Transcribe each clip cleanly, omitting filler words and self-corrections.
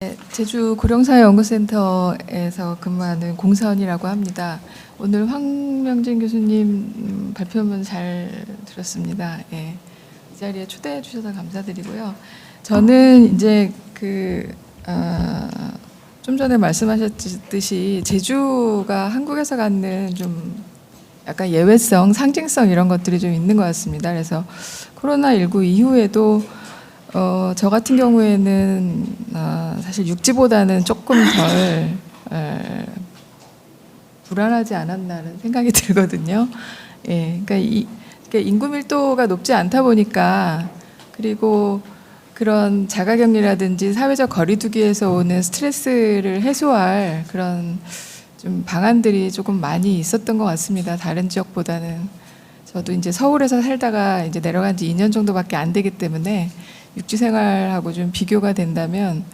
네, 제주 고령사회연구센터에서 근무하는 공선이라고 합니다. 오늘 황명진 교수님 발표문 잘 들었습니다. 예, 이 자리에 초대해 주셔서 감사드리고요. 저는 이제 좀 전에 말씀하셨듯이 제주가 한국에서 갖는 좀 약간 예외성, 상징성 이런 것들이 좀 있는 것 같습니다. 그래서 코로나19 이후에도 저 같은 경우에는 사실 육지보다는 조금 덜 불안하지 않았나는 생각이 들거든요. 예, 그러니까 인구 밀도가 높지 않다 보니까, 그리고 그런 자가격리라든지 사회적 거리두기에서 오는 스트레스를 해소할 그런 좀 방안들이 조금 많이 있었던 것 같습니다. 다른 지역보다는. 저도 이제 서울에서 살다가 이제 내려간 지 2년 정도밖에 안 되기 때문에 육지 생활하고 좀 비교가 된다면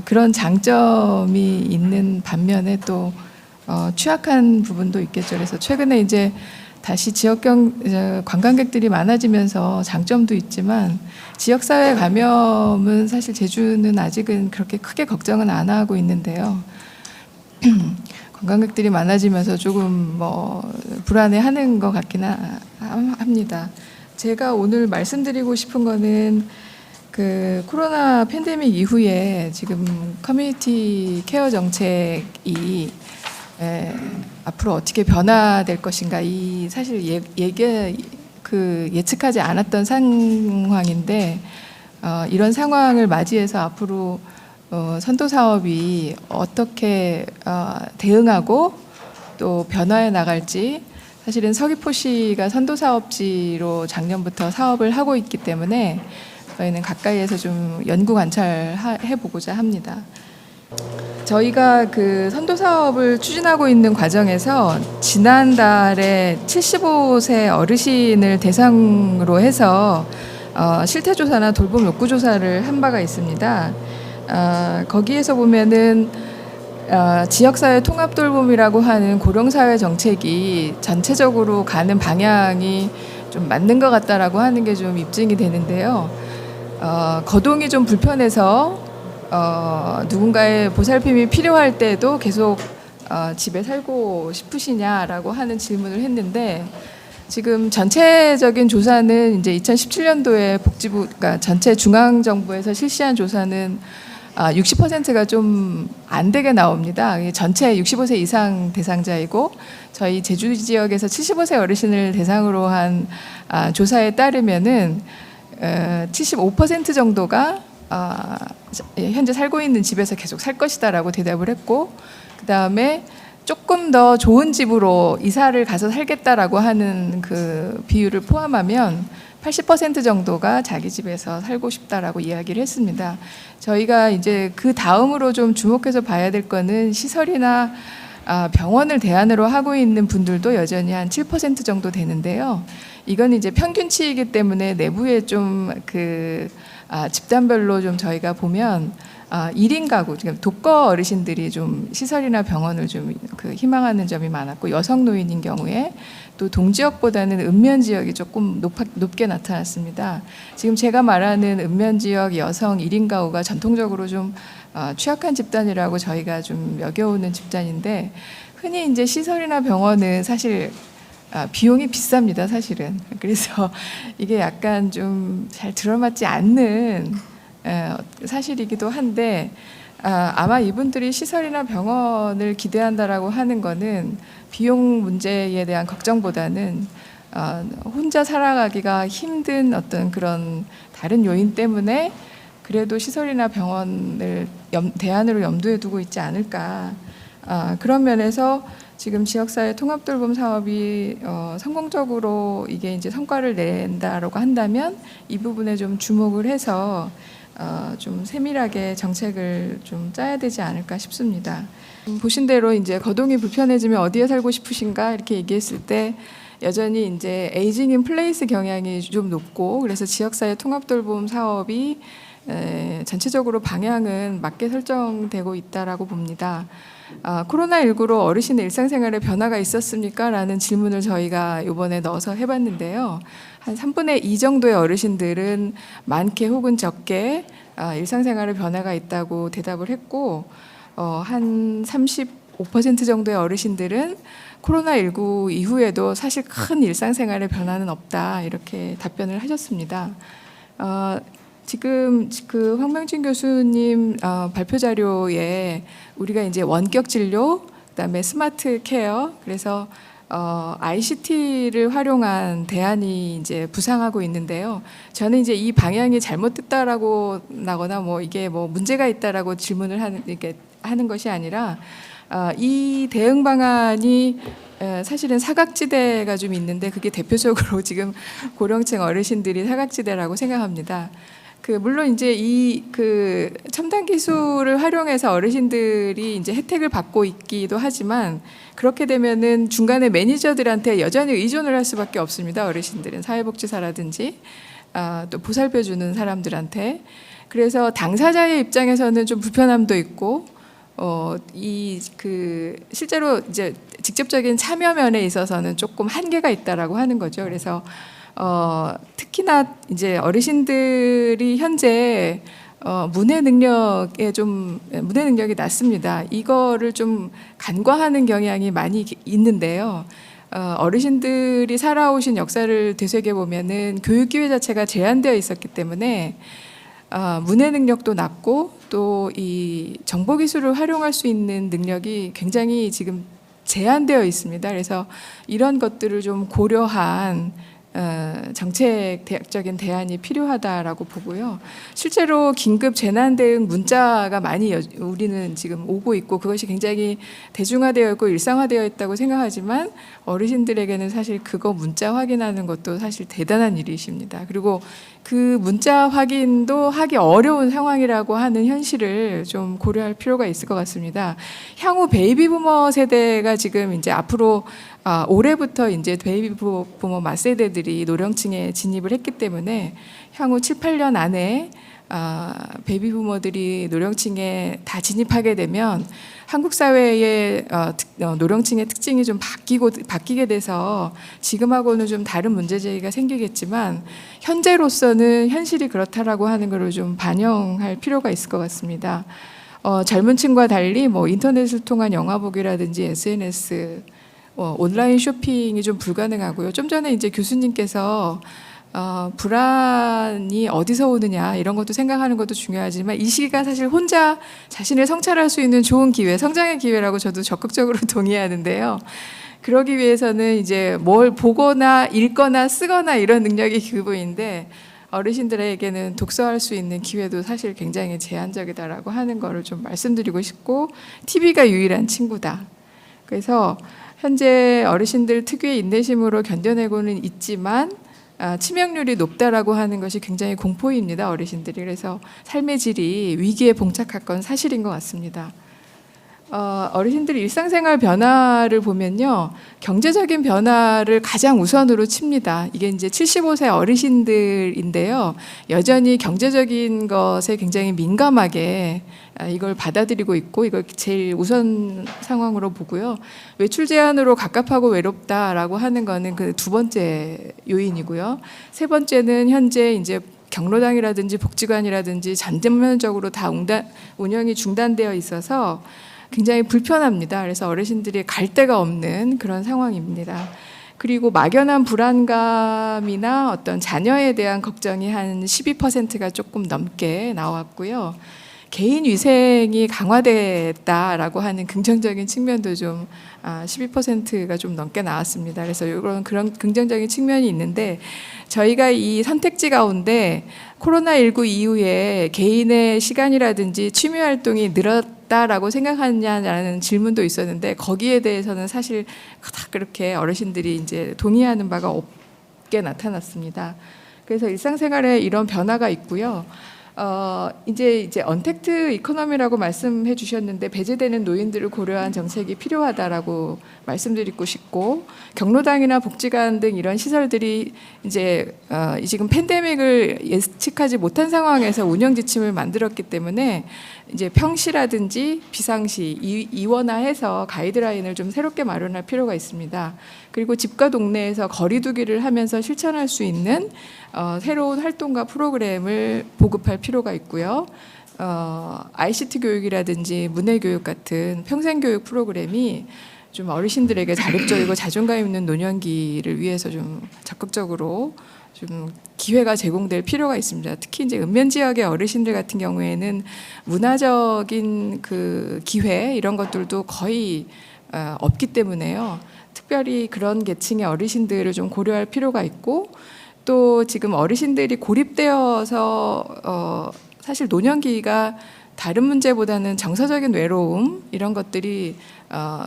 그런 장점이 있는 반면에 또 취약한 부분도 있겠죠. 그래서 최근에 이제 다시 관광객들이 많아지면서 장점도 있지만 지역사회 감염은 사실 제주는 아직은 그렇게 크게 걱정은 안 하고 있는데요. 관광객들이 많아지면서 조금 불안해하는 것 같긴 합니다. 제가 오늘 말씀드리고 싶은 거는 코로나 팬데믹 이후에 지금 커뮤니티 케어 정책이 앞으로 어떻게 변화될 것인가, 이 사실 예측하지 않았던 상황인데 이런 상황을 맞이해서 앞으로 선도 사업이 어떻게 대응하고 또 변화해 나갈지, 사실은 서귀포시가 선도 사업지로 작년부터 사업을 하고 있기 때문에 저희는 가까이에서 좀 연구 관찰해 보고자 합니다. 저희가 선도 사업을 추진하고 있는 과정에서 지난달에 75세 어르신을 대상으로 해서 실태 조사나 돌봄 욕구 조사를 한 바가 있습니다. 거기에서 보면은 지역사회 통합돌봄이라고 하는 고령사회 정책이 전체적으로 가는 방향이 좀 맞는 것 같다라고 하는 게 좀 입증이 되는데요. 거동이 좀 불편해서 누군가의 보살핌이 필요할 때도 계속 집에 살고 싶으시냐라고 하는 질문을 했는데, 지금 전체적인 조사는 이제 2017년도에 복지부, 그러니까 전체 중앙정부에서 실시한 조사는 60%가 좀 안 되게 나옵니다. 전체 65세 이상 대상자이고, 저희 제주 지역에서 75세 어르신을 대상으로 한 조사에 따르면은 75% 정도가 현재 살고 있는 집에서 계속 살 것이다라고 대답을 했고, 그 다음에 조금 더 좋은 집으로 이사를 가서 살겠다라고 하는 그 비율을 포함하면 80% 정도가 자기 집에서 살고 싶다라고 이야기를 했습니다. 저희가 이제 그 다음으로 좀 주목해서 봐야 될 거는 시설이나 병원을 대안으로 하고 있는 분들도 여전히 한 7% 정도 되는데요. 이건 이제 평균치이기 때문에 내부에 좀 집단별로 좀 저희가 보면 1인 가구, 독거 어르신들이 좀 시설이나 병원을 좀 희망하는 점이 많았고, 여성 노인인 경우에 또 동지역보다는 읍면 지역이 조금 높게 나타났습니다. 지금 제가 말하는 읍면 지역 여성 1인 가구가 전통적으로 좀 취약한 집단이라고 저희가 좀 여겨오는 집단인데, 흔히 이제 시설이나 병원은 사실 비용이 비쌉니다, 사실은. 그래서 이게 약간 좀 잘 들어맞지 않는 사실이기도 한데, 아마 이분들이 시설이나 병원을 기대한다라고 하는 거는 비용 문제에 대한 걱정보다는 혼자 살아가기가 힘든 어떤 그런 다른 요인 때문에 그래도 시설이나 병원을 대안으로 염두에 두고 있지 않을까. 그런 면에서 지금 지역사회 통합돌봄 사업이 성공적으로 이게 이제 성과를 낸다라고 한다면 이 부분에 좀 주목을 해서 좀 세밀하게 정책을 좀 짜야 되지 않을까 싶습니다. 보신 대로 이제 거동이 불편해지면 어디에 살고 싶으신가 이렇게 얘기했을 때 여전히 이제 에이징 인 플레이스 경향이 좀 높고, 그래서 지역사회 통합돌봄 사업이 전체적으로 방향은 맞게 설정되고 있다라고 봅니다. 코로나19로 어르신의 일상생활에 변화가 있었습니까? 라는 질문을 저희가 이번에 넣어서 해봤는데요. 한 3분의 2 정도의 어르신들은 많게 혹은 적게 일상생활에 변화가 있다고 대답을 했고 한 35% 정도의 어르신들은 코로나19 이후에도 사실 큰 일상생활에 변화는 없다 이렇게 답변을 하셨습니다. 지금 그 황명진 교수님 발표 자료에 우리가 이제 원격 진료, 그다음에 스마트 케어, 그래서 ICT를 활용한 대안이 이제 부상하고 있는데요. 저는 이제 이 방향이 잘못됐다라고 나거나 뭐 이게 뭐 문제가 있다라고 질문을 하는 것이 아니라 이 대응 방안이 사실은 사각지대가 좀 있는데 그게 대표적으로 지금 고령층 어르신들이 사각지대라고 생각합니다. 물론 이제 그 첨단 기술을 활용해서 어르신들이 이제 혜택을 받고 있기도 하지만 그렇게 되면은 중간에 매니저들한테 여전히 의존을 할 수밖에 없습니다. 어르신들은 사회복지사라든지 또 보살펴 주는 사람들한테. 그래서 당사자의 입장에서는 좀 불편함도 있고 실제로 이제 직접적인 참여 면에 있어서는 조금 한계가 있다라고 하는 거죠. 그래서 특히나 이제 어르신들이 현재 문해 능력이 낮습니다. 이거를 좀 간과하는 경향이 많이 있는데요. 어르신들이 살아오신 역사를 되새겨 보면은 교육 기회 자체가 제한되어 있었기 때문에 문해 능력도 낮고 또 이 정보 기술을 활용할 수 있는 능력이 굉장히 지금 제한되어 있습니다. 그래서 이런 것들을 좀 고려한 정책적인 대안이 필요하다라고 보고요. 실제로 긴급 재난 대응 문자가 많이 우리는 지금 오고 있고 그것이 굉장히 대중화되어 있고 일상화되어 있다고 생각하지만 어르신들에게는 사실 그거 문자 확인하는 것도 사실 대단한 일이십니다. 그리고 그 문자 확인도 하기 어려운 상황이라고 하는 현실을 좀 고려할 필요가 있을 것 같습니다. 향후 베이비 부머 세대가 지금 이제 앞으로 올해부터 이제 베이비 부머 맏세대들이 노령층에 진입을 했기 때문에 향후 7, 8년 안에 베이비 부머들이 노령층에 다 진입하게 되면 한국 사회의 노령층의 특징이 좀 바뀌게 돼서 지금하고는 좀 다른 문제 제기가 생기겠지만 현재로서는 현실이 그렇다라고 하는 것을 좀 반영할 필요가 있을 것 같습니다. 젊은 층과 달리 뭐 인터넷을 통한 영화 보기라든지 SNS 온라인 쇼핑이 좀 불가능하고요. 좀 전에 이제 교수님께서 불안이 어디서 오느냐 이런 것도 생각하는 것도 중요하지만 이 시기가 사실 혼자 자신을 성찰할 수 있는 좋은 기회, 성장의 기회라고 저도 적극적으로 동의하는데요. 그러기 위해서는 이제 뭘 보거나 읽거나 쓰거나 이런 능력이 기부인데 어르신들에게는 독서할 수 있는 기회도 사실 굉장히 제한적이다라고 하는 거를 좀 말씀드리고 싶고 TV가 유일한 친구다. 그래서 현재 어르신들 특유의 인내심으로 견뎌내고는 있지만 치명률이 높다라고 하는 것이 굉장히 공포입니다. 어르신들이. 그래서 삶의 질이 위기에 봉착할 건 사실인 것 같습니다. 어르신들이 일상생활 변화를 보면요. 경제적인 변화를 가장 우선으로 칩니다. 이게 이제 75세 어르신들인데요. 여전히 경제적인 것에 굉장히 민감하게 이걸 받아들이고 있고 이걸 제일 우선 상황으로 보고요. 외출 제한으로 갑갑하고 외롭다라고 하는 거는 그 두 번째 요인이고요. 세 번째는 현재 이제 경로당이라든지 복지관이라든지 전면적으로 다 운영이 중단되어 있어서 굉장히 불편합니다. 그래서 어르신들이 갈 데가 없는 그런 상황입니다. 그리고 막연한 불안감이나 어떤 자녀에 대한 걱정이 한 12%가 조금 넘게 나왔고요. 개인 위생이 강화됐다라고 하는 긍정적인 측면도 좀 12%가 좀 넘게 나왔습니다. 그래서 그런 긍정적인 측면이 있는데 저희가 이 선택지 가운데 코로나19 이후에 개인의 시간이라든지 취미 활동이 늘었다라고 생각하냐라는 질문도 있었는데 거기에 대해서는 사실 다 그렇게 어르신들이 이제 동의하는 바가 없게 나타났습니다. 그래서 일상생활에 이런 변화가 있고요. 이제 언택트 이코노미라고 말씀해 주셨는데 배제되는 노인들을 고려한 정책이 필요하다라고 말씀드리고 싶고 경로당이나 복지관 등 이런 시설들이 이제 지금 팬데믹을 예측하지 못한 상황에서 운영 지침을 만들었기 때문에 이제 평시라든지 비상시 이원화해서 가이드라인을 좀 새롭게 마련할 필요가 있습니다. 그리고 집과 동네에서 거리두기를 하면서 실천할 수 있는 새로운 활동과 프로그램을 보급할 필요가 있고요. ICT 교육이라든지 문해 교육 같은 평생 교육 프로그램이 좀 어르신들에게 자립적이고 자존감 있는 노년기를 위해서 좀 적극적으로 좀 기회가 제공될 필요가 있습니다. 특히 이제 읍면 지역의 어르신들 같은 경우에는 문화적인 그 기회 이런 것들도 거의 없기 때문에요. 특별히 그런 계층의 어르신들을 좀 고려할 필요가 있고, 또 지금 어르신들이 고립되어서 사실 노년기가 다른 문제보다는 정서적인 외로움 이런 것들이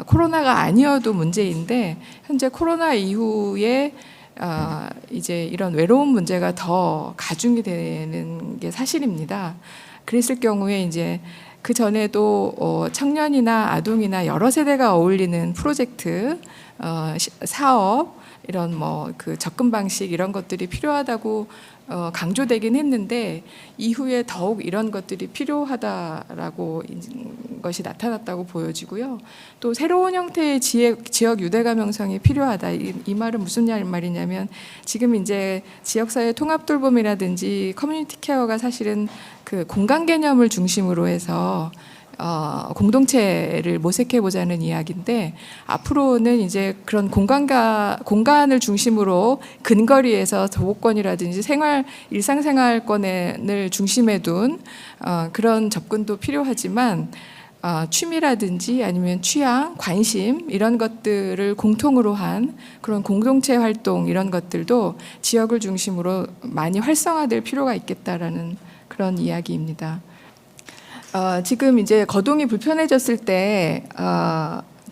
코로나가 아니어도 문제인데, 현재 코로나 이후에 이제 이런 외로움 문제가 더 가중이 되는 게 사실입니다. 그랬을 경우에 이제 그 전에도 청년이나 아동이나 여러 세대가 어울리는 프로젝트, 사업 이런 뭐 그 접근 방식 이런 것들이 필요하다고 강조되긴 했는데, 이후에 더욱 이런 것들이 필요하다라고 것이 나타났다고 보여지고요. 또 새로운 형태의 지역 유대감 형성이 필요하다. 이 말은 무슨 말이냐면, 지금 이제 지역사회 통합 돌봄이라든지 커뮤니티 케어가 사실은 그 공간 개념을 중심으로 해서 공동체를 모색해 보자는 이야기인데, 앞으로는 이제 그런 공간을 중심으로 근거리에서 도보권이라든지 일상생활권을 중심에 둔 그런 접근도 필요하지만, 취미라든지 아니면 취향, 관심 이런 것들을 공통으로 한 그런 공동체 활동 이런 것들도 지역을 중심으로 많이 활성화될 필요가 있겠다라는 그런 이야기입니다. 지금 이제 거동이 불편해졌을 때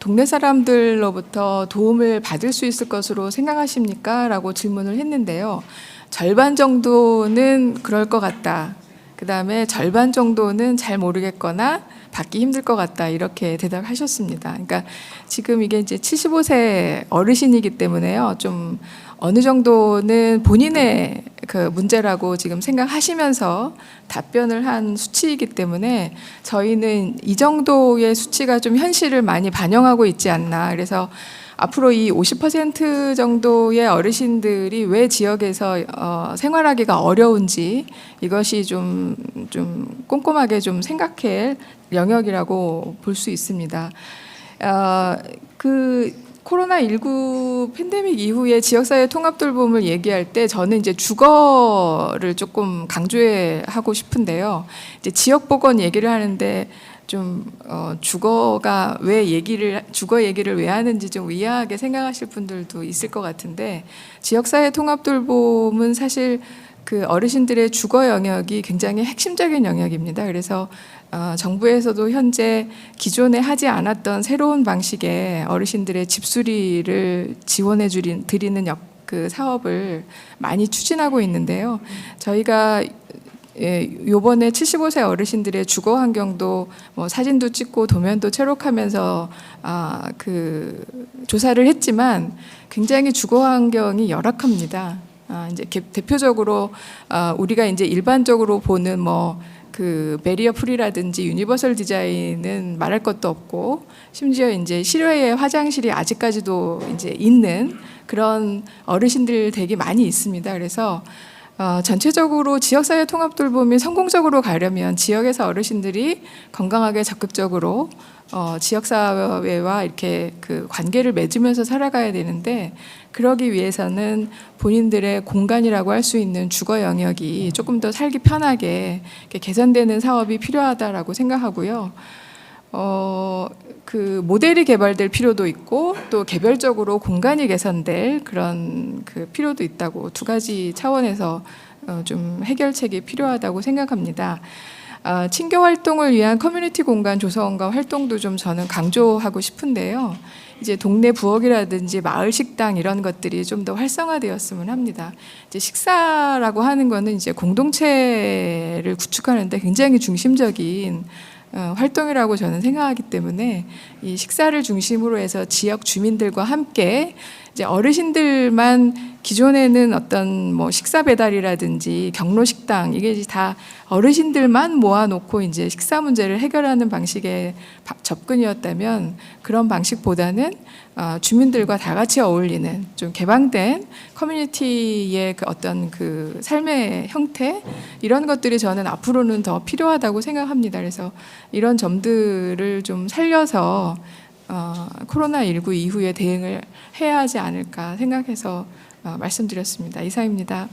동네 사람들로부터 도움을 받을 수 있을 것으로 생각하십니까? 라고 질문을 했는데요. 절반 정도는 그럴 것 같다. 그 다음에 절반 정도는 잘 모르겠거나 받기 힘들 것 같다. 이렇게 대답하셨습니다. 그러니까 지금 이게 이제 75세 어르신이기 때문에요. 좀 어느 정도는 본인의 그 문제라고 지금 생각하시면서 답변을 한 수치이기 때문에, 저희는 이 정도의 수치가 좀 현실을 많이 반영하고 있지 않나. 그래서 앞으로 이 50% 정도의 어르신들이 왜 지역에서 생활하기가 어려운지, 이것이 좀 꼼꼼하게 좀 생각할 영역이라고 볼 수 있습니다. 코로나19 팬데믹 이후에 지역사회 통합 돌봄을 얘기할 때 저는 이제 주거를 조금 강조하고 싶은데요. 이제 지역보건 얘기를 하는데 좀 주거 얘기를 왜 하는지 좀 의아하게 생각하실 분들도 있을 것 같은데, 지역사회 통합 돌봄은 사실 그 어르신들의 주거 영역이 굉장히 핵심적인 영역입니다. 그래서 정부에서도 현재 기존에 하지 않았던 새로운 방식의 어르신들의 집수리를 지원해 드리는 그 사업을 많이 추진하고 있는데요. 저희가 요번에 75세 어르신들의 주거 환경도 뭐 사진도 찍고 도면도 채록하면서 그 조사를 했지만 굉장히 주거 환경이 열악합니다. 이제 대표적으로 우리가 이제 일반적으로 보는 뭐 그 베리어 프리라든지 유니버설 디자인은 말할 것도 없고, 심지어 이제 실외에 화장실이 아직까지도 이제 있는 그런 어르신들 되게 많이 있습니다. 그래서 전체적으로 지역사회 통합 돌봄이 성공적으로 가려면 지역에서 어르신들이 건강하게 적극적으로 지역사회와 이렇게 그 관계를 맺으면서 살아가야 되는데, 그러기 위해서는 본인들의 공간이라고 할 수 있는 주거 영역이 조금 더 살기 편하게 개선되는 사업이 필요하다라고 생각하고요. 그 모델이 개발될 필요도 있고, 또 개별적으로 공간이 개선될 그런 그 필요도 있다고, 두 가지 차원에서 좀 해결책이 필요하다고 생각합니다. 친교 활동을 위한 커뮤니티 공간 조성과 활동도 좀 저는 강조하고 싶은데요. 이제 동네 부엌이라든지 마을 식당 이런 것들이 좀 더 활성화되었으면 합니다. 이제 식사라고 하는 거는 이제 공동체를 구축하는데 굉장히 중심적인 활동이라고 저는 생각하기 때문에, 이 식사를 중심으로 해서 지역 주민들과 함께 이제 어르신들만 기존에는 어떤 뭐 식사 배달이라든지 경로 식당 이게 이제 다 어르신들만 모아놓고 이제 식사 문제를 해결하는 방식의 접근이었다면 그런 방식보다는 주민들과 다 같이 어울리는 좀 개방된 커뮤니티의 그 어떤 그 삶의 형태 이런 것들이 저는 앞으로는 더 필요하다고 생각합니다. 그래서 이런 점들을 좀 살려서 코로나19 이후에 대응을 해야 하지 않을까 생각해서 말씀드렸습니다. 이상입니다.